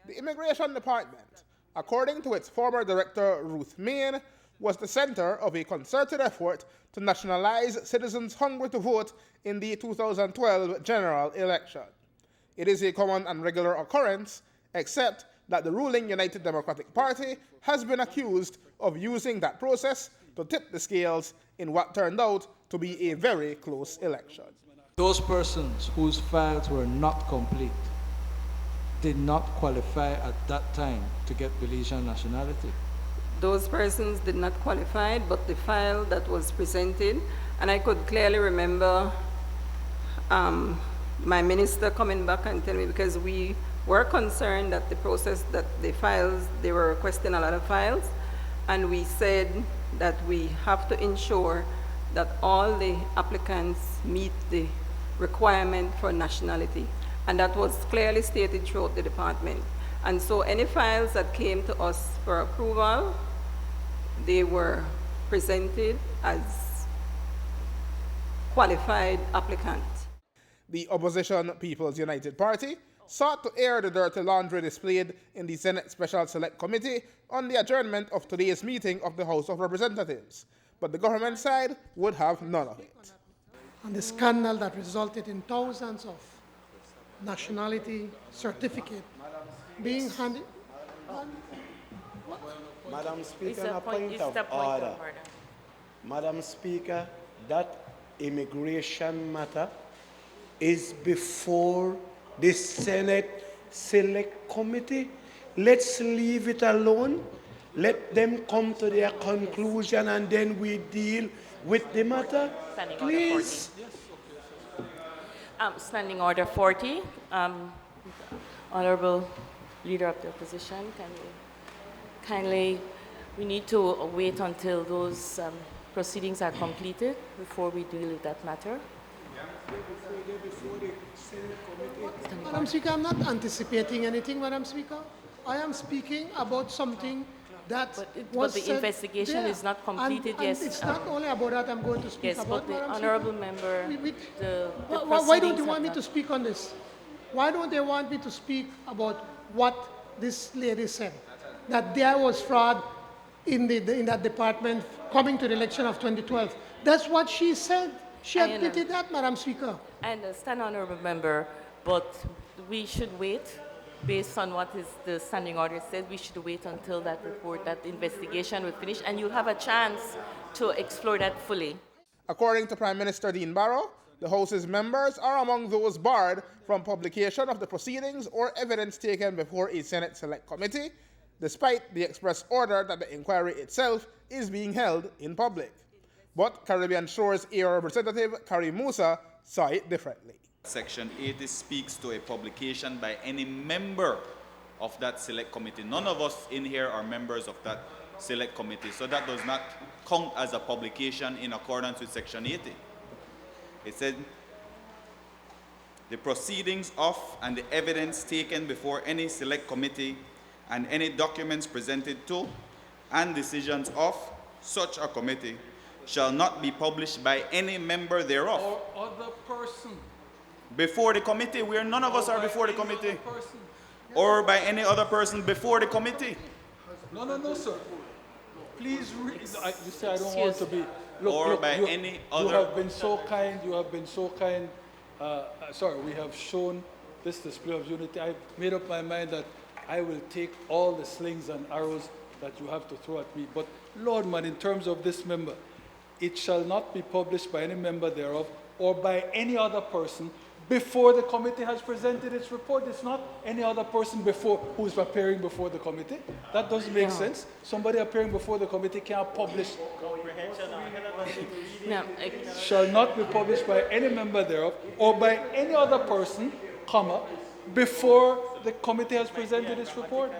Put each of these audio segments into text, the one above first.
The Immigration Department, according to its former director Ruth Meighan, was the center of a concerted effort to nationalize citizens hungry to vote in the 2012 general election. It is a common and regular occurrence, except that the ruling United Democratic Party has been accused of using that process to tip the scales in what turned out to be a very close election. Those persons whose files were not complete did not qualify at that time to get Belizean nationality. Those persons did not qualify, but the file that was presented, and I could clearly remember my minister coming back and telling me, because we were concerned that the process, that the files, they were requesting a lot of files, and we said that we have to ensure that all the applicants meet the requirement for nationality. And that was clearly stated throughout the department. And so any files that came to us for approval, they were presented as qualified applicants. The opposition People's United Party sought to air the dirty laundry displayed in the Senate Special Select Committee on the adjournment of today's meeting of the House of Representatives, but the government side would have none of it. And the scandal that resulted in thousands of nationality certificate being handed. Madam Speaker, a point of order. Madam Speaker, that immigration matter is before the Senate Select Committee. Let's leave it alone. Let them come to their conclusion and then we deal with the matter. Please. Standing Order 40. Honorable Leader of the Opposition, can you kindly, we need to wait until those proceedings are completed before we deal with that matter. Madam Speaker, I'm not anticipating anything, Madam Speaker. I am speaking about something that was but the investigation is not completed, and yes. It's not only about that I'm going to speak yes, about, but the Madam honorable Speaker. member, Why don't you want me to speak on this? Why don't they want me to speak about what this lady said? That there was fraud in that department coming to the election of 2012. That's what she said. She admitted that, Madam Speaker. I understand, honorable member, but we should wait. Based on what is the standing order says, we should wait until that report, that investigation will finish, and you'll have a chance to explore that fully. According to Prime Minister Dean Barrow, the House's members are among those barred from publication of the proceedings or evidence taken before a Senate Select Committee, despite the express order that the inquiry itself is being held in public. But Caribbean Shore's AR representative, Kari Musa, saw it differently. Section 80 speaks to a publication by any member of that select committee. None of us in here are members of that select committee, so that does not count as a publication in accordance with Section 80. It said, the proceedings of and the evidence taken before any select committee and any documents presented to and decisions of such a committee shall not be published by any member thereof. Or other person. Before the committee, where none of us are before the committee. Or by any other person before the committee. No, sir. Please read. You say I don't want to be. Any other. You have been so kind. You have been so kind. Sorry, we have shown this display of unity. I made up my mind that I will take all the slings and arrows that you have to throw at me. But Lord, man, in terms of this member, it shall not be published by any member thereof or by any other person before the committee has presented its report. It's not any other person who is appearing before the committee. That doesn't make sense. Somebody appearing before the committee can't publish. Shall not be published by any member thereof or by any other person, before the committee has presented its report.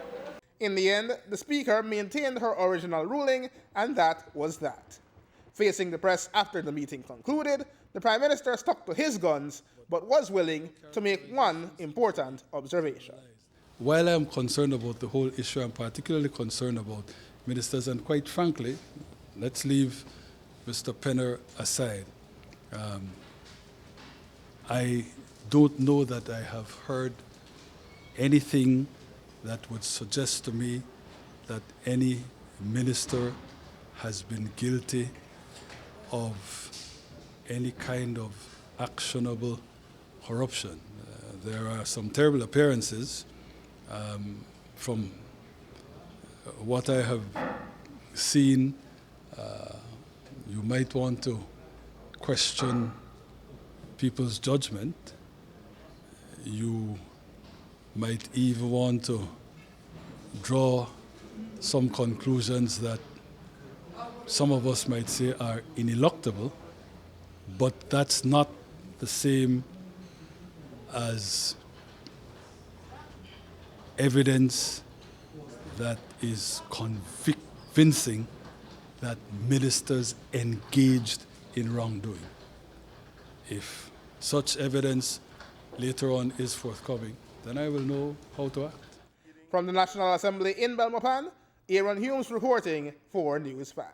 In the end, the Speaker maintained her original ruling, and that was that. Facing the press after the meeting concluded, the Prime Minister stuck to his guns, but was willing to make one important observation. While I'm concerned about the whole issue, I'm particularly concerned about ministers, and quite frankly, let's leave Mr. Penner aside. I don't know that I have heard anything that would suggest to me that any minister has been guilty of any kind of actionable corruption. There are some terrible appearances from what I have seen. You might want to question people's judgment. You might even want to draw some conclusions that some of us might say are ineluctable, but that's not the same as evidence that is convincing that ministers engaged in wrongdoing. If such evidence later on is forthcoming, then I will know how to act. From the National Assembly in Belmopan, Aaron Humes reporting for News 5.